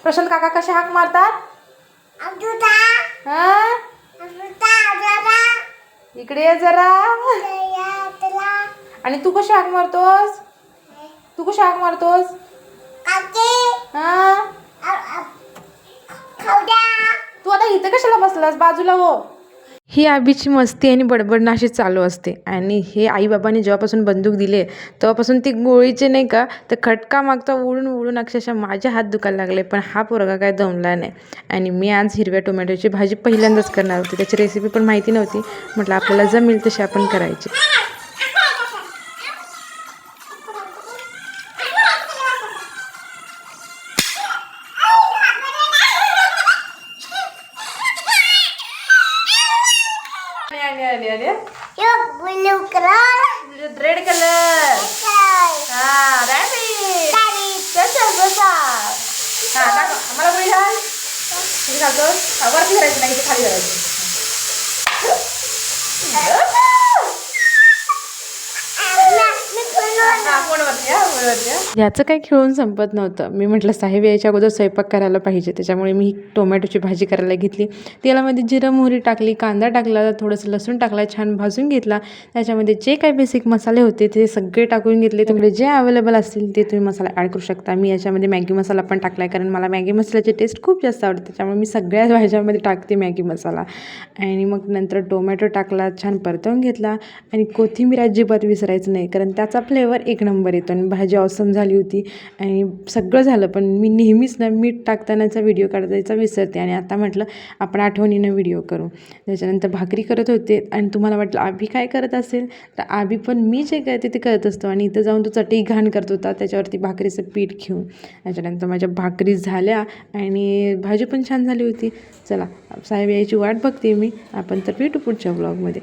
प्रशांत काका कसे हाक मारतात? हा? इकडे ये जरा. आणि तू कशी हाक मारतोस? तू कशी हाक मारतोस? हा? तू आता इथं कशाला बसलास? बाजूला हो. ही आबीची मस्ती आणि बडबडणं अशी चालू असते. आणि हे आईबाबांनी जेव्हापासून बंदूक दिले तेव्हापासून ती गोळीचे नाही का तर खटका मागता उडून उडून अक्षरशः माझे हात दुखायला लागले. पण हा पोरगा काय दमला नाही. आणि मी आज हिरव्या टोमॅटोची भाजी पहिल्यांदाच करणार होती. त्याची रेसिपी पण माहिती नव्हती. म्हटलं आपल्याला जमेल तशी आपण करायची. Red colour. हा रॅबिट. हा टाक मला गोळी घाल. किती घालतोस? वरती करायची नाही, खाली करायची. याचं काही खेळून संपत नव्हतं. मी म्हटलं साहेब यायच्या अगोदर स्वयंपाक करायला पाहिजे. त्याच्यामुळे मी टोमॅटोची भाजी करायला घेतली. तेलामध्ये जिरं मोहरी टाकली, कांदा टाकला, थोडंसं लसूण टाकला, छान भाजून घेतला. त्याच्यामध्ये जे काही बेसिक मसाले होते ते सगळे टाकून घेतले. तुमचे जे अवेलेबल असतील ते तुम्ही मसाला ॲड करू शकता. मी याच्यामध्ये मॅगी मसाला पण टाकला आहे, कारण मला मॅगी मसाल्याची टेस्ट खूप जास्त आवडते. त्याच्यामुळे मी सगळ्या भाज्यामध्ये टाकते मॅगी मसाला. आणि मग नंतर टोमॅटो टाकला, छान परतवून घेतला. आणि कोथिंबीर अजिबात विसरायचं नाही, कारण त्याचा फ्लेवर एक नंबर येतो. आणि भाजी ऑसम झाली होती आणि सगळं झालं. पण मी नेहमीच ना मीठ टाकतानाचा व्हिडिओ काढायचा विसरते. आणि आता म्हटलं आपण आठवणीनं व्हिडिओ करू. त्याच्यानंतर भाकरी करत होते. आणि तुम्हाला वाटलं आबी काय करत असेल, तर आबी पण मी जे करते ते करत असतो. आणि इथं जाऊन तो चटई घाण करत होता त्याच्यावरती भाकरीचं पीठ घेऊन. त्याच्यानंतर माझ्या भाकरी झाल्या आणि भाजी पण छान झाली होती. चला साहेब यायची वाट बघते मी. आपण तर भेटू पुढच्या व्लॉगमध्ये.